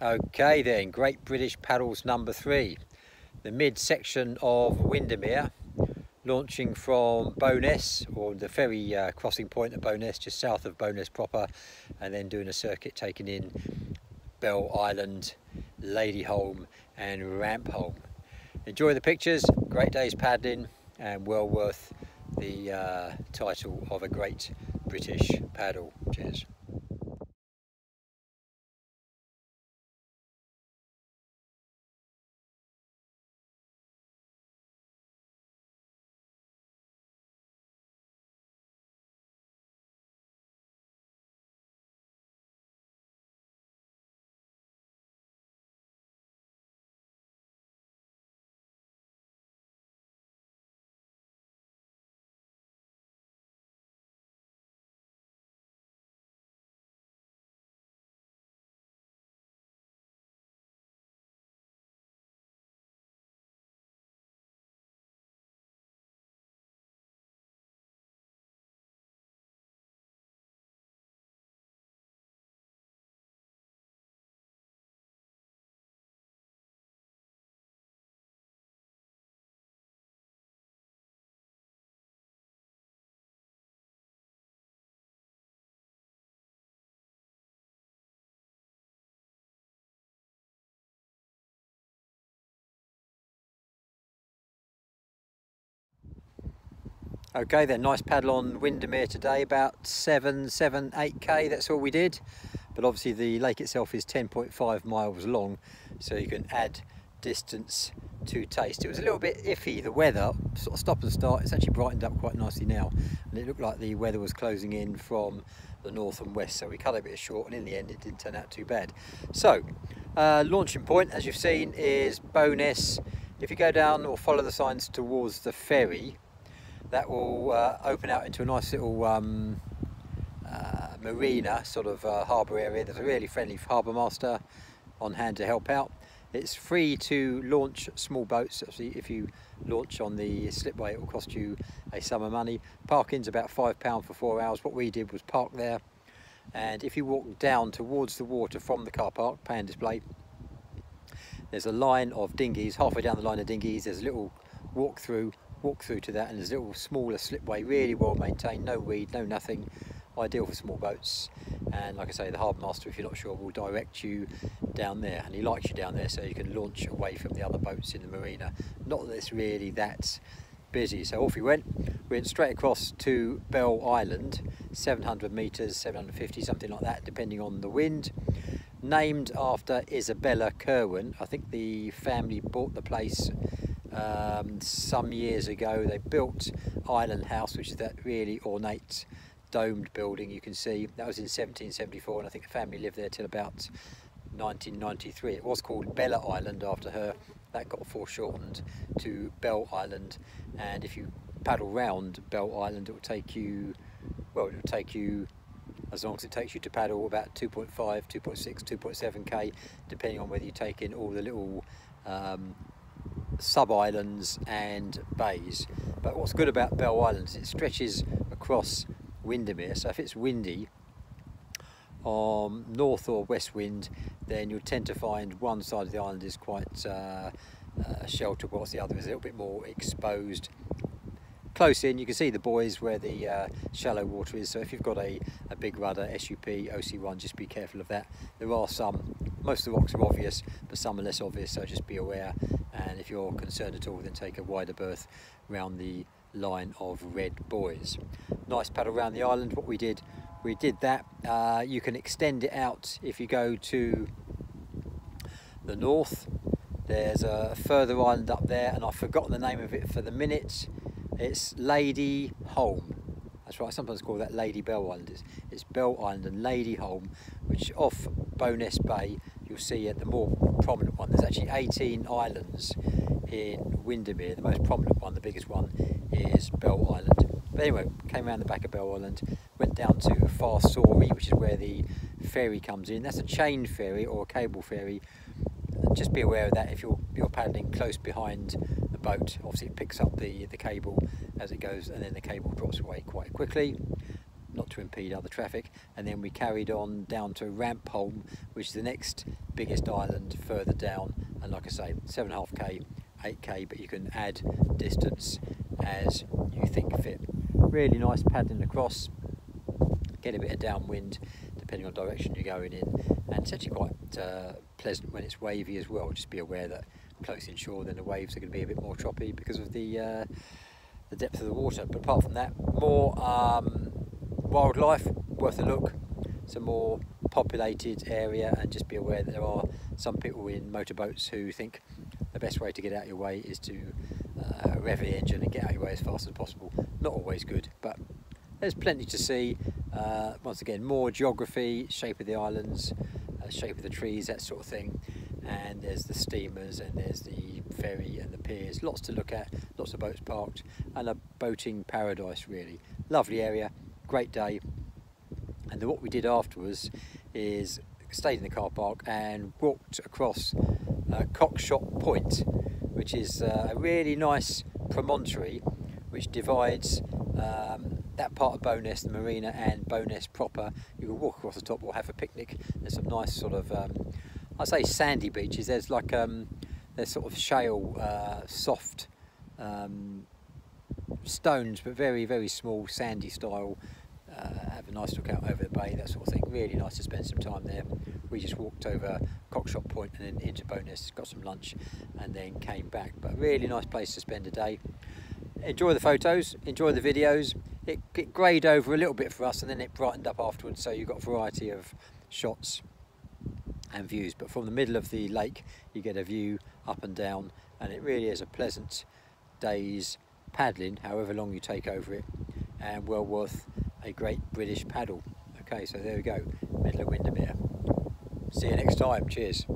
Okay then, Great British Paddles number 3. The mid-section of Windermere, launching from Bowness, or the ferry crossing point at Bowness, just south of Bowness proper, and then doing a circuit taking in Bell Island, Ladyholme and Rampholme. Enjoy the pictures, great day's paddling and well worth the title of a Great British Paddle. Cheers. Okay then, nice paddle on Windermere today, about 8k, that's all we did. But obviously the lake itself is 10.5 miles long, so you can add distance to taste. It was a little bit iffy, the weather, sort of stop and start. It's actually brightened up quite nicely now, and it looked like the weather was closing in from the north and west, so we cut it a bit short, and in the end it didn't turn out too bad. So, launching point, as you've seen, is Bowness. If you go down or follow the signs towards the ferry, that will open out into a nice little marina, sort of harbour area. There's a really friendly Harbour Master on hand to help out. It's free to launch small boats. Actually, if you launch on the slipway, it will cost you a sum of money. Parking's about £5 for 4 hours. What we did was park there, and if you walk down towards the water from the car park, pay and display, there's a line of dinghies. Halfway down the line of dinghies, there's a little walk through to that, and there's a little smaller slipway, really well maintained, no weed, no nothing, ideal for small boats. And like I say, the Harbour Master, if you're not sure, will direct you down there, and he likes you down there so you can launch away from the other boats in the marina. Not that it's really that busy. So off we went straight across to Bell Island, 700 metres, 750, something like that, depending on the wind. Named after Isabella Kerwin. I think the family bought the place some years ago. They built Island House, which is that really ornate domed building you can see. That was in 1774, and I think the family lived there till about 1993. It was called Bella Island after her. That got foreshortened to Bell Island, and if you paddle round Bell Island, it will take you, well, it will take you as long as it takes you to paddle, about 2.5, 2.6, 2.7k, depending on whether you take in all the little sub-islands and bays. But what's good about Bell Island is it stretches across Windermere, so if it's windy, north or west wind, then you'll tend to find one side of the island is quite sheltered, whilst the other is a little bit more exposed. Close in, you can see the buoys where the shallow water is, so if you've got a big rudder, SUP, OC1, just be careful of that. There are some, most of the rocks are obvious, but some are less obvious, so just be aware. And if you're concerned at all, then take a wider berth around the line of red buoys. Nice paddle around the island. What we did that. You can extend it out if you go to the north. There's a further island up there, and I've forgotten the name of it for the minute. It's Ladyholme. That's right, sometimes call that Lady Bell Island. It's Bell Island and Ladyholme, which off Bowness Bay, you'll see the more prominent one. There's actually 18 islands in Windermere. The most prominent one, the biggest one, is Bell Island. But anyway, came around the back of Bell Island, went down to Ferry, which is where the ferry comes in. That's a chain ferry or a cable ferry. Just be aware of that if you're paddling close behind the boat. Obviously it picks up the cable as it goes, and then the cable drops away quite quickly. not to impede other traffic, and then we carried on down to Rampholm, which is the next biggest island further down, and like I say, 7.5k, 8k, but you can add distance as you think fit. Really nice paddling across, get a bit of downwind depending on direction you're going in, and it's actually quite pleasant when it's wavy as well. Just be aware that close inshore then the waves are going to be a bit more choppy because of the depth of the water. But apart from that, more wildlife, worth a look. It's a more populated area, and just be aware that there are some people in motorboats who think the best way to get out your way is to rev the engine and get out your way as fast as possible. Not always good, but there's plenty to see. Once again, more geography, shape of the islands, shape of the trees, that sort of thing. And there's the steamers, and there's the ferry and the piers. Lots to look at, lots of boats parked, and a boating paradise really. Lovely area, great day. And then what we did afterwards is stayed in the car park and walked across Cockshott Point, which is a really nice promontory which divides that part of Bowness, the Marina, and Bowness proper. You can walk across the top or have a picnic. There's some nice sort of, I say sandy beaches. There's like there's sort of shale, soft stones, but very, very small, sandy style. Have a nice look out over the bay, that sort of thing. Really nice to spend some time there. We just walked over Cockshott Point and then into Bowness, got some lunch, and then came back. But really nice place to spend a day. Enjoy the photos, enjoy the videos. It greyed over a little bit for us, and then it brightened up afterwards, so you've got a variety of shots and views. But from the middle of the lake you get a view up and down, and it really is a pleasant day's paddling, however long you take over it, and well worth a great British paddle. Okay, so there we go, middle of Windermere. See you next time, cheers.